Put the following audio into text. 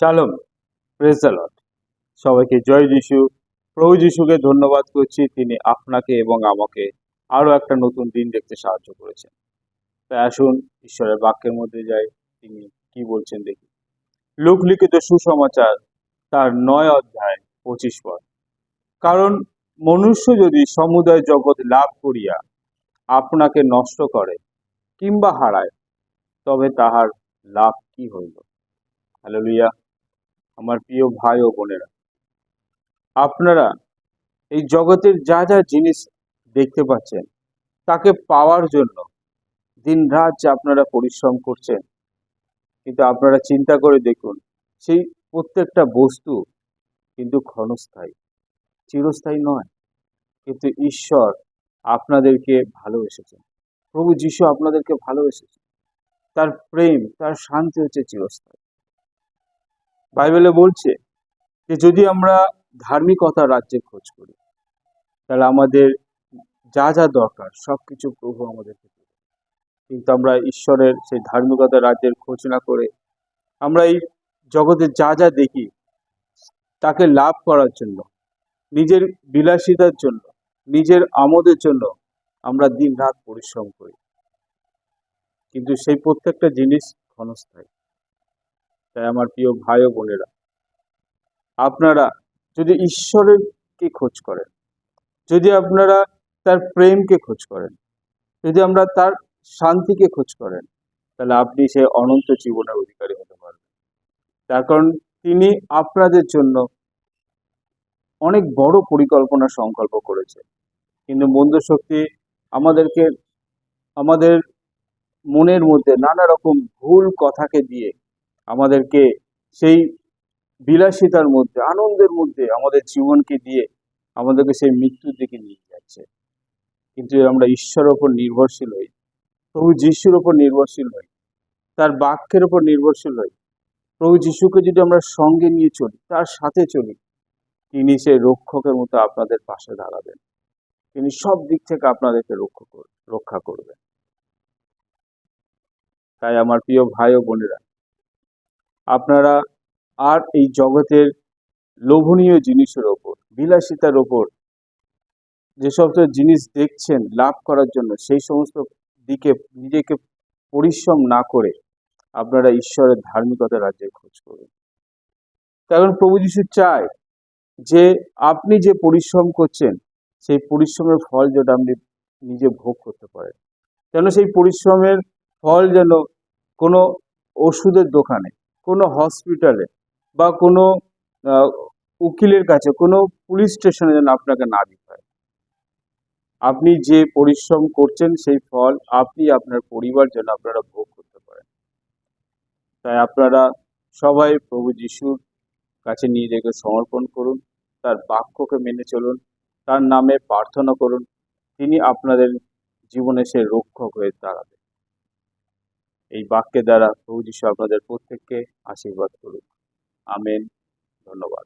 শালোম, praise the Lord. সবাইকে জয় যিশু। প্রভু যিশুকে ধন্যবাদ করছি, তিনি আপনাকে এবং আমাকে আরো একটা নতুন দিন দেখতে সাহায্য করেছেন। তাই আসুন ঈশ্বরের বাক্যের মধ্যে যাই, তিনি কি বলছেন দেখি। লূক লিখিত সুসমাচার তার 9 অধ্যায় 25 পদ। কারণ মনুষ্য যদি সমুদয় জগৎ লাভ করিয়া আপনাকে নষ্ট করে কিংবা হারায়, তবে তাহার লাভ কি হইল? হালেলুয়া। আমার প্রিয় ভাই ও বোনেরা, আপনারা এই জগতের যা যা জিনিস দেখতে পাচ্ছেন, তাকে পাওয়ার জন্য দিন রাত যে আপনারা পরিশ্রম করছেন, কিন্তু আপনারা চিন্তা করে দেখুন, সেই প্রত্যেকটা বস্তু কিন্তু ক্ষণস্থায়ী, চিরস্থায়ী নয়। কিন্তু ঈশ্বর আপনাদেরকে ভালোবেসেছেন, প্রভু যিশু আপনাদেরকে ভালোবেসেছেন। তার প্রেম, তার শান্তি হচ্ছে চিরস্থায়ী। বাইবেলে বলছে যে যদি আমরা ধার্মিকতা রাজ্যের খোঁজ করি, তাহলে আমাদের যা যা দরকার সবকিছু প্রভু আমাদেরকে দেবে। কিন্তু আমরা ঈশ্বরের সেই ধার্মিকতা রাজ্যের খোঁজ না করে আমরা এই জগতে যা যা দেখি তাকে লাভ করার জন্য, নিজের বিলাসিতার জন্য, নিজের আমোদের জন্য আমরা দিন রাত পরিশ্রম করি, কিন্তু সেই প্রত্যেকটা জিনিস ক্ষণস্থায়ী। তাই আমার প্রিয় ভাই ও বোনেরা, আপনারা যদি ঈশ্বরকে খোঁজ করেন, যদি আপনারা তার প্রেমকে খোঁজ করেন, যদি আমরা তার শান্তিকে খোঁজ করেন, তাহলে আপনি সেই অনন্ত জীবনের অধিকারী হতে পারবেন। তার কারণ তিনি আপনাদের জন্য অনেক বড় পরিকল্পনা সংকল্প করেছে। কিন্তু মন্দ শক্তি আমাদেরকে, আমাদের মনের মধ্যে নানা রকম ভুল কথাকে দিয়ে আমাদেরকে সেই বিলাসিতার মধ্যে, আনন্দের মধ্যে আমাদের জীবনকে দিয়ে আমাদেরকে সেই মৃত্যুর দিকে নিয়ে যাচ্ছে। কিন্তু আমরা ঈশ্বরের উপর নির্ভরশীল হই, প্রভু যিশুর উপর নির্ভরশীল হই, তার বাক্যের উপর নির্ভরশীল হই, প্রভু যিশুকে যদি আমরা সঙ্গে নিয়ে চলি, তার সাথে চলি, তিনি সেই রক্ষকের মতো আপনাদের পাশে দাঁড়াবেন। তিনি সব দিক থেকে আপনাদেরকে রক্ষা করবেন। তাই আমার প্রিয় ভাই ও বোনেরা, আপনারা আর এই জগতের লোভনীয় জিনিসের ওপর, বিলাসিতার ওপর যে সমস্ত জিনিস দেখছেন লাভ করার জন্য, সেই সমস্ত দিকে নিজেকে পরিশ্রম না করে আপনারা ঈশ্বরের ধার্মিকতার রাজ্যের খোঁজ করুন। কারণ প্রভু যিশু চায় যে আপনি যে পরিশ্রম করছেন, সেই পরিশ্রমের ফল যেন আপনি নিজে ভোগ করতে পারেন। যেন সেই পরিশ্রমের ফল যেন কোনো ওষুধের দোকানে, কোনো হসপিটালে বা কোনো উকিলের কাছে, কোনো পুলিশ স্টেশনে যেন আপনাকে না দিতে হয়। আপনি যে পরিশ্রম করছেন, সেই ফল আপনি আপনার পরিবার যেন আপনারা ভোগ করতে পারেন। তাই আপনারা সবাই প্রভু যিশুর কাছে নিজেকে সমর্পণ করুন, তার বাক্যকে মেনে চলুন, তার নামে প্রার্থনা করুন। তিনি আপনাদের জীবনে সে রক্ষক হয়ে দাঁড়াবেন। এই বাক্যের দ্বারা প্রভু যিশু আপনাদের প্রত্যেককে আশীর্বাদ করুন। আমেন। ধন্যবাদ।